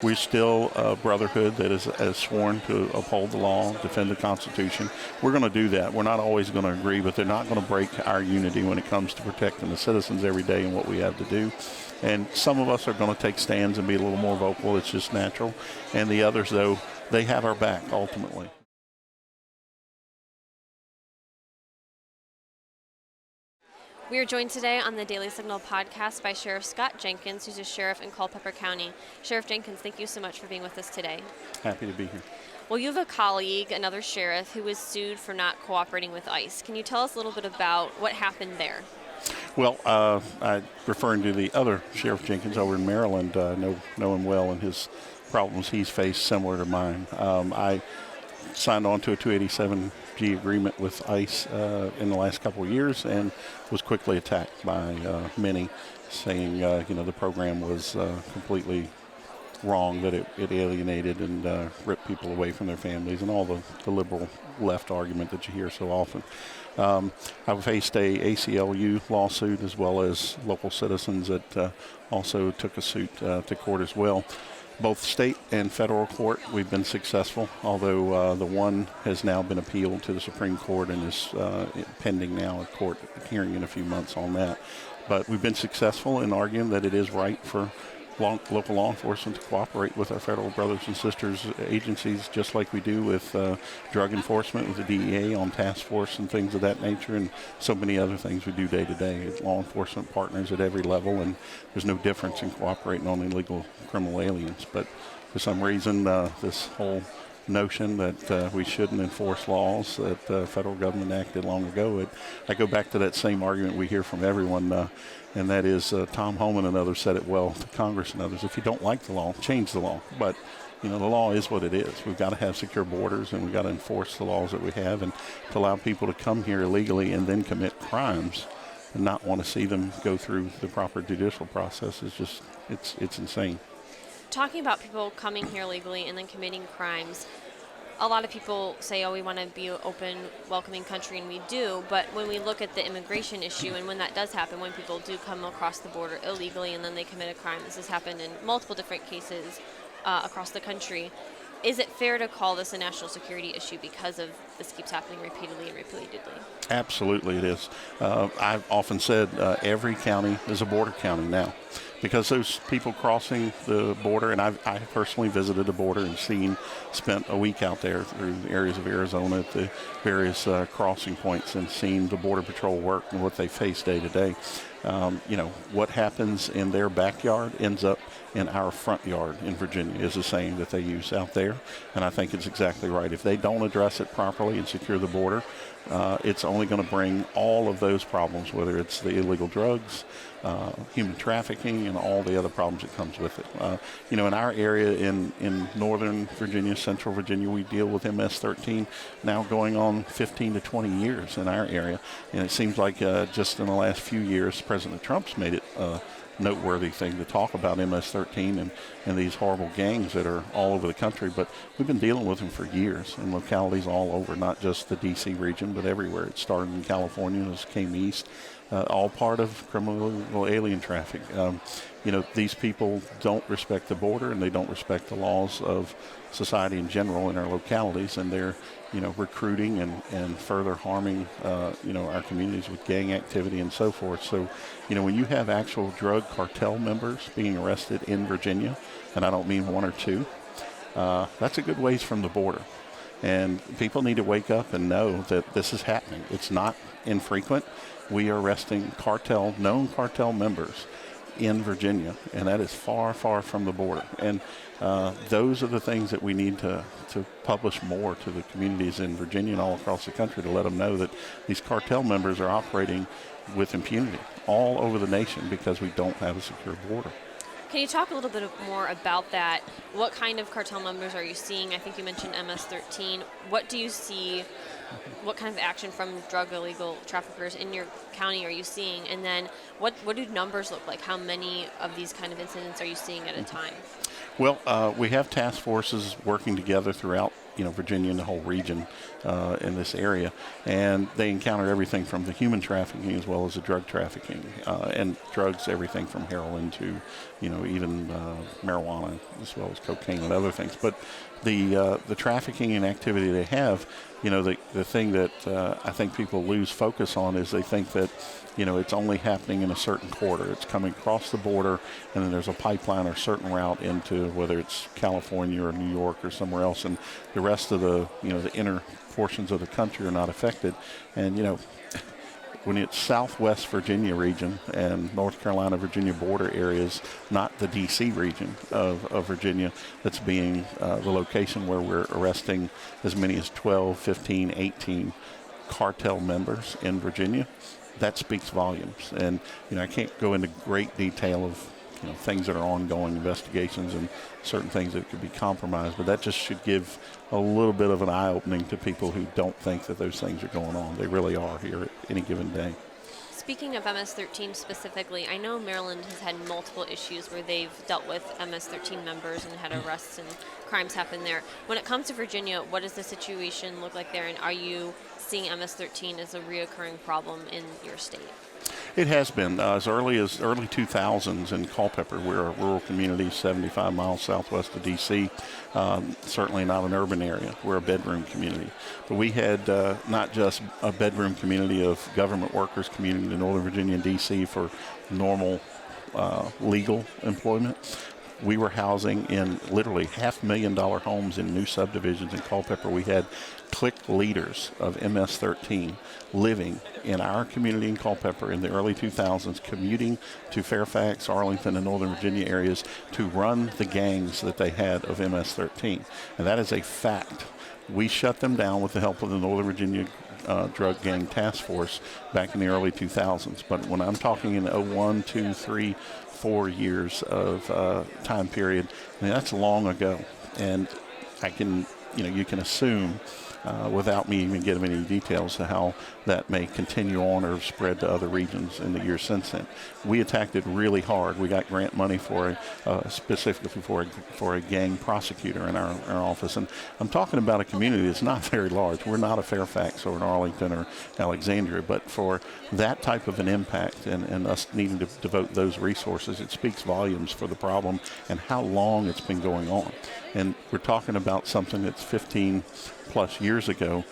We're still a brotherhood that is sworn to uphold the law, defend the Constitution. We're going to do that. We're not always going to agree, but they're not going to break our unity when it comes to protecting the citizens every day and what we have to do. And some of us are going to take stands and be a little more vocal. It's just natural. And the others, though, they have our back ultimately. We are joined today on the Daily Signal podcast by Sheriff Chuck Jenkins, who's a sheriff in Culpeper County. Sheriff Jenkins, thank you so much for being with us today. Happy to be here. Well, you have a colleague, another sheriff, who was sued for not cooperating with ICE. Can you tell us a little bit about what happened there? Well, I'm referring to the other Sheriff Jenkins over in Maryland. Know him well, and his problems he's faced similar to mine. I signed on to a 287G agreement with ICE in the last couple of years and was quickly attacked by many, saying the program was completely wrong, that it alienated and ripped people away from their families, and all the liberal left argument that you hear so often. I faced a ACLU lawsuit, as well as local citizens that also took a suit to court as well. Both state and federal court, we've been successful, although the one has now been appealed to the Supreme Court and is pending now a court hearing in a few months on that. But we've been successful in arguing that it is right for local law enforcement to cooperate with our federal brothers and sisters agencies, just like we do with drug enforcement, with the DEA on task force and things of that nature, and so many other things we do day to day. It's law enforcement partners at every level, and there's no difference in cooperating on illegal criminal aliens. But for some reason, this whole notion that we shouldn't enforce laws that the federal government acted long ago, I go back to that same argument we hear from everyone, and that is Tom Homan and others said it well to Congress and others: if you don't like the law, change the law. But the law is what it is. We've got to have secure borders, and we've got to enforce the laws that we have, and to allow people to come here illegally and then commit crimes and not want to see them go through the proper judicial process is just, it's insane. Talking about people coming here legally and then committing crimes, a lot of people say, we want to be an open, welcoming country, and we do. But when we look at the immigration issue, and when that does happen, when people do come across the border illegally and then they commit a crime, this has happened in multiple different cases across the country. Is it fair to call this a national security issue because of this keeps happening repeatedly and repeatedly? Absolutely it is. I've often said every county is a border county now, because those people crossing the border, and I personally visited the border and spent a week out there through the areas of Arizona at the various crossing points and seen the Border Patrol work and what they face day to day. What happens in their backyard ends up in our front yard in Virginia is the saying that they use out there, and I think it's exactly right. If they don't address it properly and secure the border, it's only going to bring all of those problems, whether it's the illegal drugs, human trafficking, and all the other problems that comes with it. In our area in northern Virginia, central Virginia, we deal with MS-13 now going on 15 to 20 years in our area, and it seems like just in the last few years, President Trump's made it noteworthy thing to talk about MS-13 and these horrible gangs that are all over the country. But we've been dealing with them for years in localities all over, not just the D.C. region, but everywhere. It started in California, it came east, all part of criminal alien traffic. These people don't respect the border, and they don't respect the laws of society in general in our localities, and they're recruiting and further harming our communities with gang activity and so forth. So when you have actual drug cartel members being arrested in Virginia, and I don't mean one or two, that's a good ways from the border. And people need to wake up and know that this is happening. It's not infrequent. We are arresting known cartel members in Virginia, and that is far, far from the border. And those are the things that we need to publish more to the communities in Virginia and all across the country, to let them know that these cartel members are operating with impunity all over the nation because we don't have a secure border. Can you talk a little bit more about that? What kind of cartel members are you seeing? I think you mentioned MS-13. What do you see? What kind of action from drug illegal traffickers in your county are you seeing? And then what do numbers look like? How many of these kind of incidents are you seeing at a time? Well, we have task forces working together throughout Virginia and the whole region in this area, and they encountered everything from the human trafficking as well as the drug trafficking, and drugs, everything from heroin to, even marijuana as well as cocaine and other things. But the trafficking and activity they have, the thing that I think people lose focus on is they think that, it's only happening in a certain corridor. It's coming across the border, and then there's a pipeline or certain route into whether it's California or New York or somewhere else, and the rest of the inner portions of the country are not affected. And when it's Southwest Virginia region and North Carolina, Virginia border areas, not the D.C. region of Virginia, that's being the location where we're arresting as many as 12, 15, 18 cartel members in Virginia, that speaks volumes. And, I can't go into great detail of, things that are ongoing investigations and certain things that could be compromised, but that just should give a little bit of an eye-opening to people who don't think that those things are going on. They really are here at any given day. Speaking of MS-13 specifically, I know Maryland has had multiple issues where they've dealt with MS-13 members and had arrests and crimes happen there. When it comes to Virginia, what does the situation look like there, and are you seeing MS-13 as a reoccurring problem in your state? It has been as early 2000s in Culpeper. We're a rural community 75 miles southwest of D.C., certainly not an urban area. We're a bedroom community. But we had not just a bedroom community of government workers community in Northern Virginia and D.C. for normal legal employment. We were housing in literally $500,000 homes in new subdivisions in Culpeper. We had clique leaders of MS-13 living in our community in Culpeper in the early 2000s, commuting to Fairfax, Arlington, and Northern Virginia areas to run the gangs that they had of MS-13. And that is a fact. We shut them down with the help of the Northern Virginia Drug Gang Task Force back in the early 2000s. But when I'm talking in 01, 2, 3, 4 years of time period, that's long ago. And I can, you can assume without me even giving any details to how that may continue on or spread to other regions in the years since then. We attacked it really hard. We got grant money for specifically for a gang prosecutor in our office. And I'm talking about a community that's not very large. We're not a Fairfax or an Arlington or Alexandria, but for that type of an impact and us needing to devote those resources, it speaks volumes for the problem and how long it's been going on. And we're talking about something that's 15 plus years ago.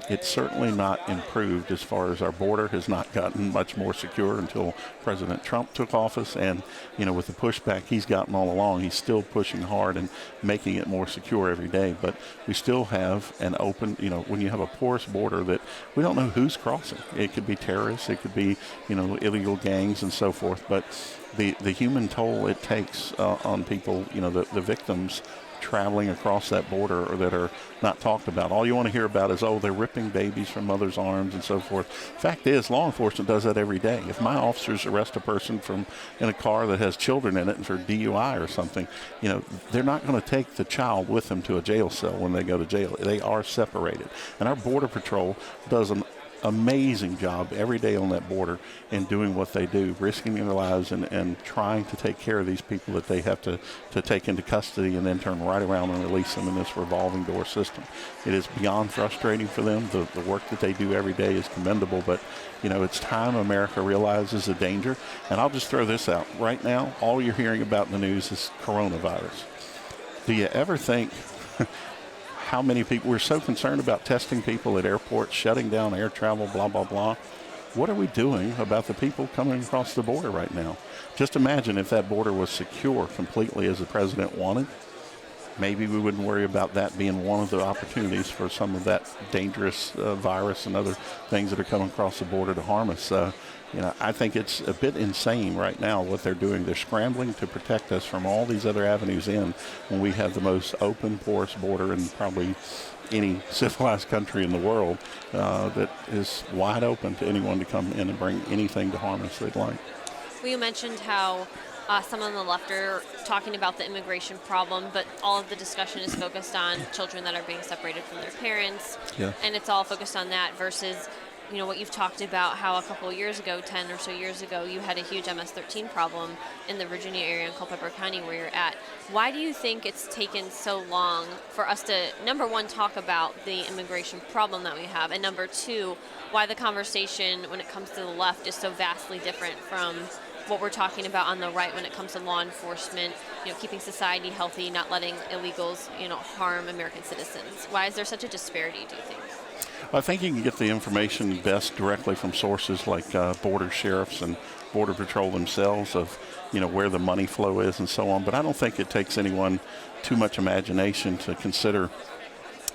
It's certainly not improved as far as our border has not gotten much more secure until President Trump took office. And, with the pushback he's gotten all along, he's still pushing hard and making it more secure every day. But we still have an open, when you have a porous border that we don't know who's crossing. It could be terrorists, it could be, illegal gangs and so forth. But the human toll it takes on people, the victims traveling across that border or that are not talked about. All you want to hear about is, they're ripping babies from mothers' arms and so forth. Fact is, law enforcement does that every day. If my officers arrest a person in a car that has children in it and for DUI or something, they're not going to take the child with them to a jail cell when they go to jail. They are separated. And our Border Patrol does an amazing job every day on that border and doing what they do, risking their lives and trying to take care of these people that they have to take into custody and then turn right around and release them in this revolving door system. It is beyond frustrating for them. The work that they do every day is commendable, but it's time America realizes the danger. And I'll just throw this out. Right now, all you're hearing about in the news is coronavirus. Do you ever think how many people, we're so concerned about testing people at airports, shutting down air travel, blah, blah, blah. What are we doing about the people coming across the border right now? Just imagine if that border was secure completely as the president wanted. Maybe we wouldn't worry about that being one of the opportunities for some of that dangerous virus and other things that are coming across the border to harm us. I think it's a bit insane right now what they're doing. They're scrambling to protect us from all these other avenues in when we have the most open, porous border in probably any civilized country in the world that is wide open to anyone to come in and bring anything to harm us they'd like. Well, you mentioned how some on the left are talking about the immigration problem, but all of the discussion is focused on children that are being separated from their parents, Yeah. and it's all focused on that versus what you've talked about, how a couple of years ago, 10 or so years ago, you had a huge MS-13 problem in the Virginia area in Culpeper County where you're at. Why do you think it's taken so long for us to, number one, talk about the immigration problem that we have, and number two, why the conversation when it comes to the left is so vastly different from what we're talking about on the right when it comes to law enforcement, keeping society healthy, not letting illegals, harm American citizens? Why is there such a disparity, do you think? I think you can get the information best directly from sources like border sheriffs and Border Patrol themselves of, where the money flow is and so on. But I don't think it takes anyone too much imagination to consider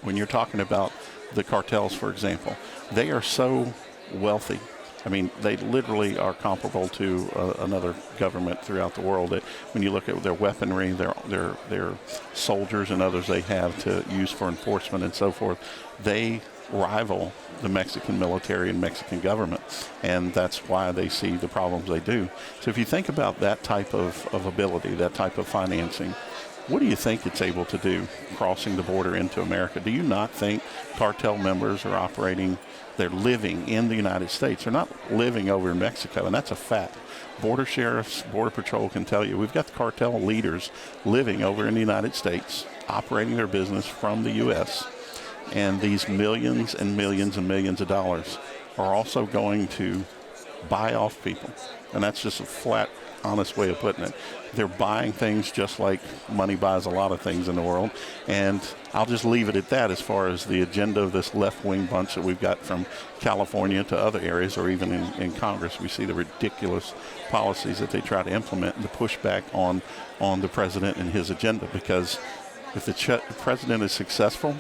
when you're talking about the cartels, for example. They are so wealthy. I mean, they literally are comparable to another government throughout the world. That when you look at their weaponry, their soldiers and others they have to use for enforcement and so forth, they rival the Mexican military and Mexican government, and that's why they see the problems they do. So if you think about that type of ability, that type of financing, what do you think it's able to do crossing the border into America? Do you not think cartel members are operating, they're living in the United States? They're not living over in Mexico, and that's a fact. Border sheriffs, Border Patrol can tell you, we've got the cartel leaders living over in the United States, operating their business from the U.S., and these millions and millions and millions of dollars are also going to buy off people. And that's just a flat, honest way of putting it. They're buying things just like money buys a lot of things in the world. And I'll just leave it at that as far as the agenda of this left-wing bunch that we've got from California to other areas, or even in Congress. We see the ridiculous policies that they try to implement and to push back on the president and his agenda. Because if the president is successful,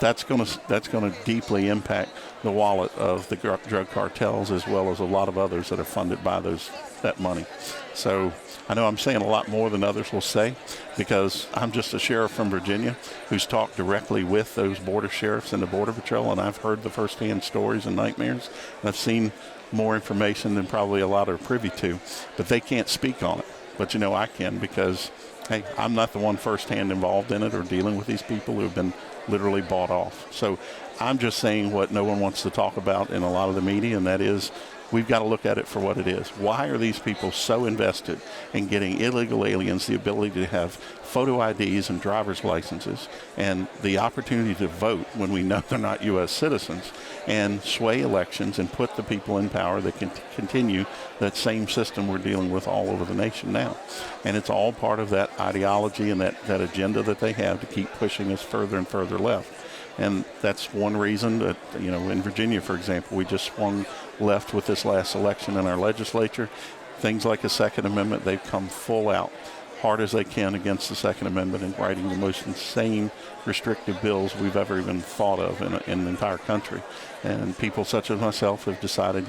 that's going to deeply impact the wallet of the drug cartels, as well as a lot of others that are funded by that money. So I know I'm saying a lot more than others will say, because I'm just a sheriff from Virginia who's talked directly with those border sheriffs and the Border Patrol, and I've heard the firsthand stories and nightmares, and I've seen more information than probably a lot are privy to, but they can't speak on it. But I can, because hey, I'm not the one firsthand involved in it or dealing with these people who have been literally bought off. So I'm just saying what no one wants to talk about in a lot of the media, and that is we've got to look at it for what it is. Why are these people so invested in getting illegal aliens the ability to have photo IDs and driver's licenses and the opportunity to vote when we know they're not U.S. citizens, and sway elections and put the people in power that can continue that same system we're dealing with all over the nation now? And it's all part of that ideology and that agenda that they have to keep pushing us further and further left. And that's one reason that, in Virginia, for example, we just swung left with this last election in our legislature. Things like a Second Amendment, they've come full out, hard as they can against the Second Amendment, and writing the most insane restrictive bills we've ever even thought of in the entire country. And people such as myself have decided,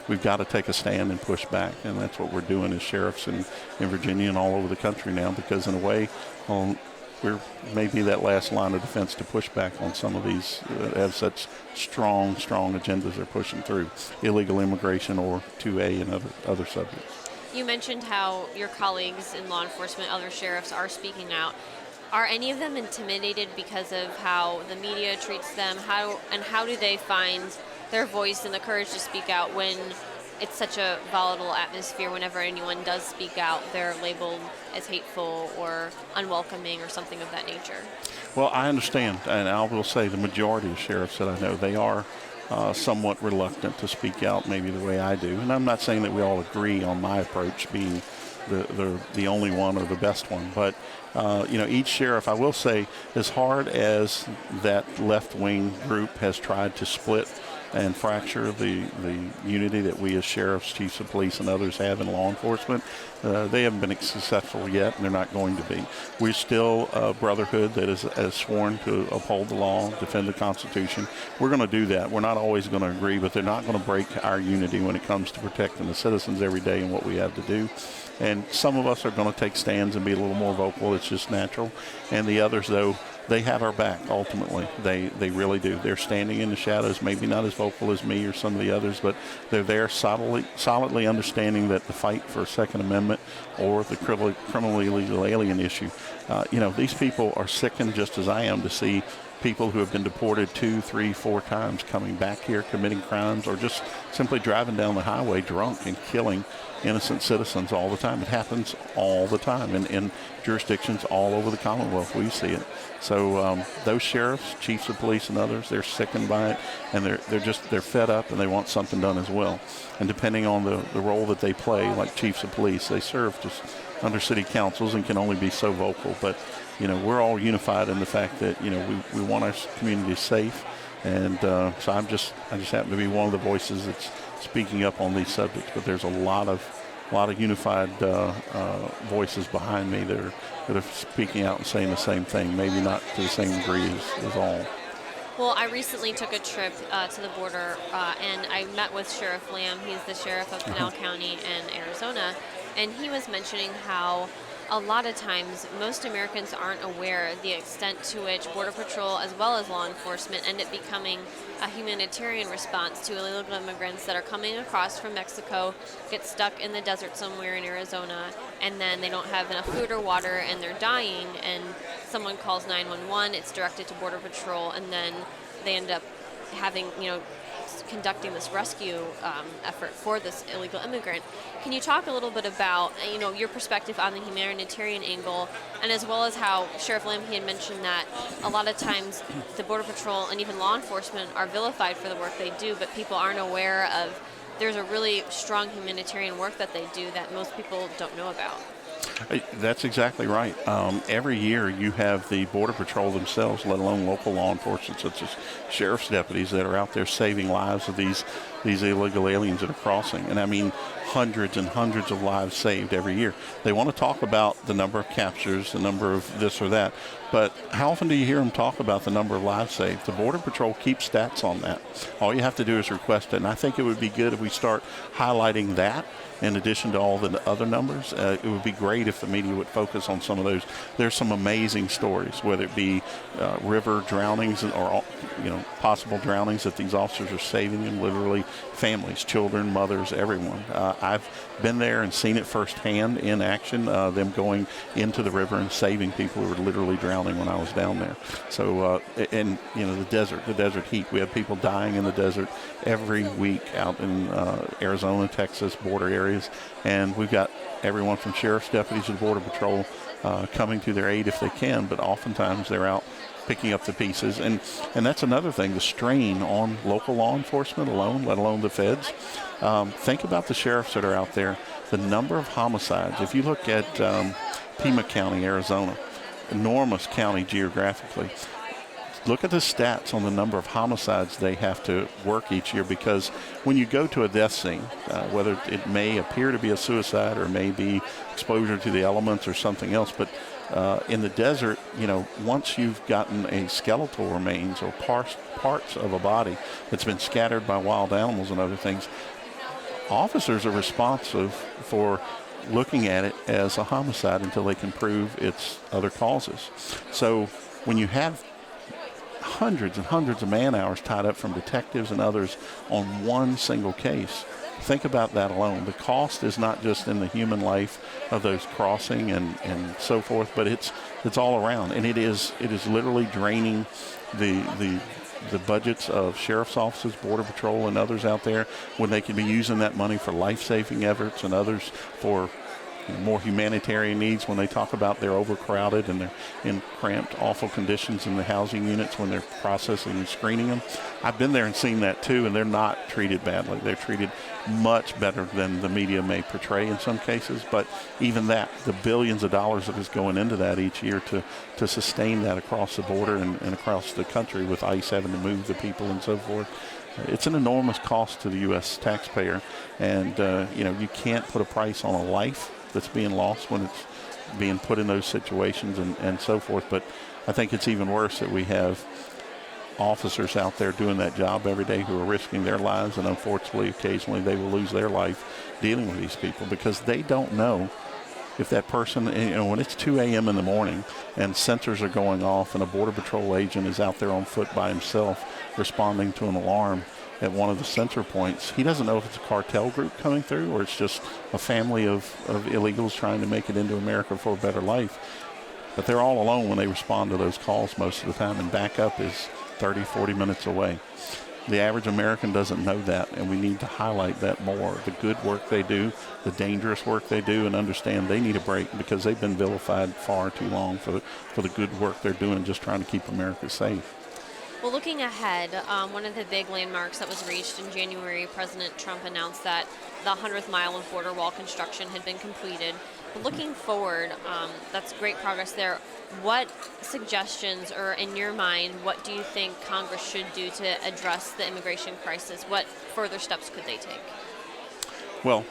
we've got to take a stand and push back. And that's what we're doing as sheriffs in Virginia and all over the country now, because in a way, we're maybe that last line of defense to push back on some of these that have such strong agendas they're pushing through, illegal immigration or 2A and other subjects. You mentioned how your colleagues in law enforcement, other sheriffs, are speaking out. Are any of them intimidated because of how the media treats them? How do they find their voice and the courage to speak out when it's such a volatile atmosphere? Whenever anyone does speak out, they're labeled as hateful or unwelcoming or something of that nature. Well, I understand, and I will say the majority of sheriffs that I know, they are somewhat reluctant to speak out maybe the way I do. And I'm not saying that we all agree on my approach being the only one or the best one, but each sheriff, I will say, as hard as that left-wing group has tried to split and fracture the unity that we as sheriffs, chiefs of police, and others have in law enforcement, they haven't been successful yet, and they're not going to be. We're still a brotherhood that is sworn to uphold the law, defend the Constitution. We're going to do that. We're not always going to agree, but they're not going to break our unity when it comes to protecting the citizens every day and what we have to do. And some of us are going to take stands and be a little more vocal. It's just natural. And the others, though, they have our back, ultimately. They really do. They're standing in the shadows, maybe not as vocal as me or some of the others, but they're there solidly understanding that the fight for Second Amendment or the criminally illegal alien issue, these people are sickened just as I am to see people who have been deported 2, 3, 4 times coming back here, committing crimes, or just simply driving down the highway drunk and killing innocent citizens all the time. It happens all the time in jurisdictions all over the Commonwealth. We see it. So those sheriffs, chiefs of police, and others, they're sickened by it, and they're fed up, and they want something done as well. And depending on the role that they play, like chiefs of police, they serve just under city councils and can only be so vocal. But we're all unified in the fact that we want our community safe, and so I just happen to be one of the voices that's speaking up on these subjects. But there's a lot of unified voices behind me that are speaking out and saying the same thing, maybe not to the same degree as all. Well, I recently took a trip to the border, and I met with Sheriff Lamb. He's the sheriff of Pinal County in Arizona, and he was mentioning how a lot of times most Americans aren't aware of the extent to which Border Patrol as well as law enforcement end up becoming a humanitarian response to illegal immigrants that are coming across from Mexico, get stuck in the desert somewhere in Arizona, and then they don't have enough food or water and they're dying, and someone calls 911, it's directed to Border Patrol, and then they end up having, conducting this rescue effort for this illegal immigrant. Can you talk a little bit about, your perspective on the humanitarian angle, and as well as how Sheriff Lamb, he had mentioned that a lot of times the Border Patrol and even law enforcement are vilified for the work they do, but people aren't aware of there's a really strong humanitarian work that they do that most people don't know about. That's exactly right. Every year you have the Border Patrol themselves, let alone local law enforcement, such as sheriff's deputies that are out there saving lives of these illegal aliens that are crossing. And I mean, hundreds and hundreds of lives saved every year. They want to talk about the number of captures, the number of this or that, but how often do you hear them talk about the number of lives saved? The Border Patrol keeps stats on that. All you have to do is request it, and I think it would be good if we start highlighting that in addition to all the other numbers. It would be great if the media would focus on some of those. There's some amazing stories, whether it be river drownings or possible drownings that these officers are saving, and literally families, children, mothers, everyone. I've been there and seen it firsthand in action, them going into the river and saving people who were literally drowning when I was down there. So, the desert heat. We have people dying in the desert every week out in Arizona, Texas, border areas, and we've got everyone from sheriff's deputies to Border Patrol coming to their aid if they can, but oftentimes they're out picking up the pieces. And that's another thing, the strain on local law enforcement alone, let alone the feds. Think about the sheriffs that are out there, the number of homicides. If you look at Pima County, Arizona, enormous county geographically, look at the stats on the number of homicides they have to work each year, because when you go to a death scene, whether it may appear to be a suicide or may be exposure to the elements or something else, but in the desert, once you've gotten a skeletal remains or parts of a body that's been scattered by wild animals and other things, officers are responsive for looking at it as a homicide until they can prove its other causes. So when you have hundreds and hundreds of man hours tied up from detectives and others on one single case, think about that alone. The cost is not just in the human life of those crossing and so forth, but it's all around, and it is literally draining the budgets of sheriff's offices, Border Patrol, and others out there, when they could be using that money for life-saving efforts and others for more humanitarian needs. When they talk about they're overcrowded and they're in cramped, awful conditions in the housing units when they're processing and screening them. I've been there and seen that too, and they're not treated badly. They're treated much better than the media may portray in some cases, but even that, the billions of dollars that is going into that each year to sustain that across the border and across the country, with ICE having to move the people and so forth, it's an enormous cost to the U.S. taxpayer. And you can't put a price on a life that's being lost when it's being put in those situations and so forth. But I think it's even worse that we have officers out there doing that job every day who are risking their lives, and unfortunately occasionally they will lose their life dealing with these people, because they don't know if that person, when it's 2 a.m. in the morning and sensors are going off and a Border Patrol agent is out there on foot by himself responding to an alarm at one of the sensor points, he doesn't know if it's a cartel group coming through or it's just a family of illegals trying to make it into America for a better life. but they're all alone when they respond to those calls most of the time, and backup is 30, 40 minutes away. The average American doesn't know that, and we need to highlight that more. The good work they do, the dangerous work they do, and understand they need a break because they've been vilified far too long for the good work they're doing, just trying to keep America safe. Well, looking ahead, one of the big landmarks that was reached in January, President Trump announced that the 100th mile of border wall construction had been completed. But looking forward, that's great progress there. What suggestions, or in your mind, what do you think Congress should do to address the immigration crisis? What further steps could they take? Well,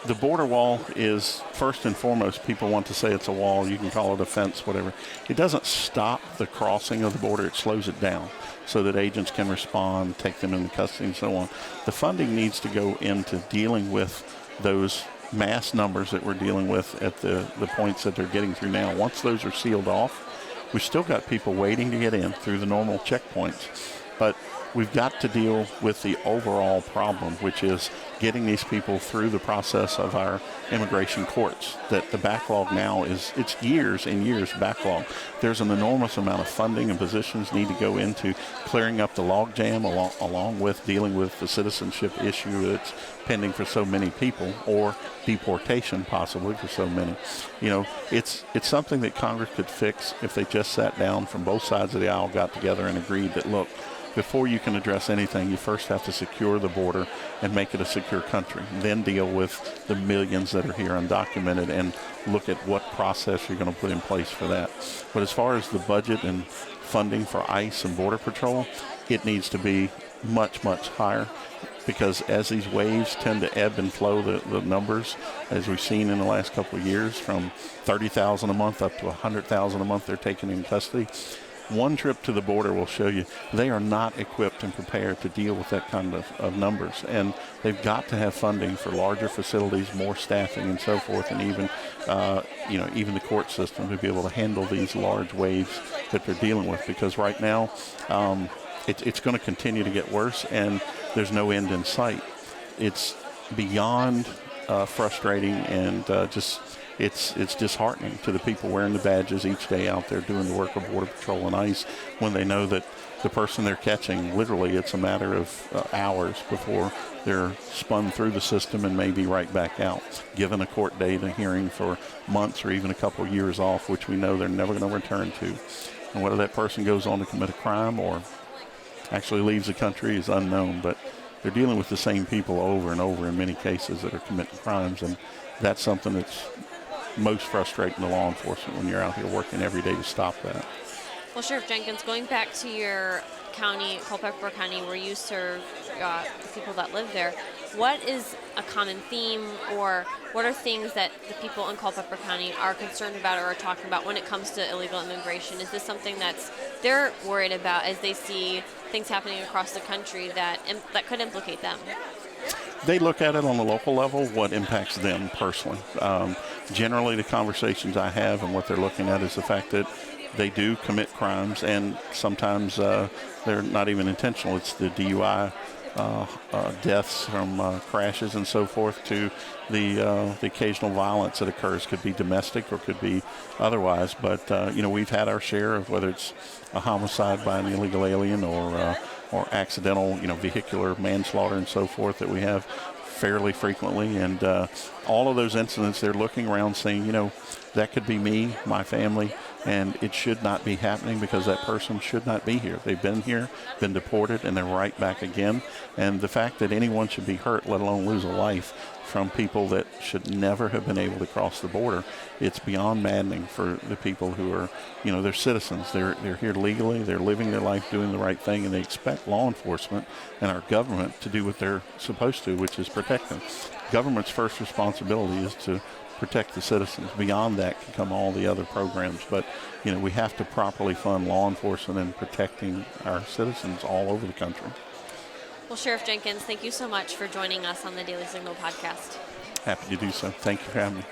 the border wall is, first and foremost, people want to say it's a wall. You can call it a fence, whatever. It doesn't stop the crossing of the border. It slows it down so that agents can respond, take them into custody, and so on. The funding needs to go into dealing with those mass numbers that we're dealing with at the points that they're getting through now. Once those are sealed off, we've still got people waiting to get in through the normal checkpoints. But we've got to deal with the overall problem, which is getting these people through the process of our immigration courts. That the backlog now it's years and years backlog. There's an enormous amount of funding and positions need to go into clearing up the log jam along with dealing with the citizenship issue that's pending for so many people, or deportation possibly for so many. You know, it's something that Congress could fix if they just sat down from both sides of the aisle, got together and agreed that, look, before you can address anything, you first have to secure the border and make it a secure country. Then deal with the millions that are here undocumented and look at what process you're going to put in place for that. But as far as the budget and funding for ICE and Border Patrol, it needs to be much, much higher, because as these waves tend to ebb and flow, the numbers, as we've seen in the last couple of years, from 30,000 a month up to 100,000 a month they're taken in custody. One trip to the border will show you they are not equipped and prepared to deal with that kind of numbers. And they've got to have funding for larger facilities, more staffing and so forth, and even, even the court system to be able to handle these large waves that they're dealing with. Because right now, it's going to continue to get worse, and there's no end in sight. It's beyond frustrating, and it's disheartening to the people wearing the badges each day out there doing the work of Border Patrol and ICE, when they know that the person they're catching, literally it's a matter of hours before they're spun through the system and maybe right back out, given a court date, a hearing for months or even a couple of years off, which we know they're never going to return to. And whether that person goes on to commit a crime or actually leaves the country is unknown, but they're dealing with the same people over and over in many cases that are committing crimes, and that's something that's most frustrating to law enforcement when you're out here working every day to stop that. Well, Sheriff Jenkins, going back to your county, Culpeper County, where you serve the people that live there, what is a common theme, or what are things that the people in Culpeper County are concerned about or are talking about when it comes to illegal immigration? Is this something they're worried about as they see things happening across the country that could implicate them? They look at it on the local level, what impacts them personally. Generally, the conversations I have and what they're looking at is the fact that they do commit crimes, and sometimes they're not even intentional. It's the DUI deaths from crashes and so forth, to the occasional violence that occurs. Could be domestic or could be otherwise. But we've had our share of whether it's a homicide by an illegal alien or accidental, vehicular manslaughter and so forth that we have fairly frequently. And all of those incidents, they're looking around saying, that could be me, my family, and it should not be happening because that person should not be here. They've been here, been deported, and they're right back again. And the fact that anyone should be hurt, let alone lose a life, from people that should never have been able to cross the border, it's beyond maddening for the people who are, they're citizens. They're here legally. They're living their life doing the right thing, and they expect law enforcement and our government to do what they're supposed to, which is protect them. Government's first responsibility is to protect the citizens. Beyond that can come all the other programs. But, we have to properly fund law enforcement and protecting our citizens all over the country. Well, Sheriff Jenkins, thank you so much for joining us on the Daily Signal podcast. Happy to do so. Thank you for having me.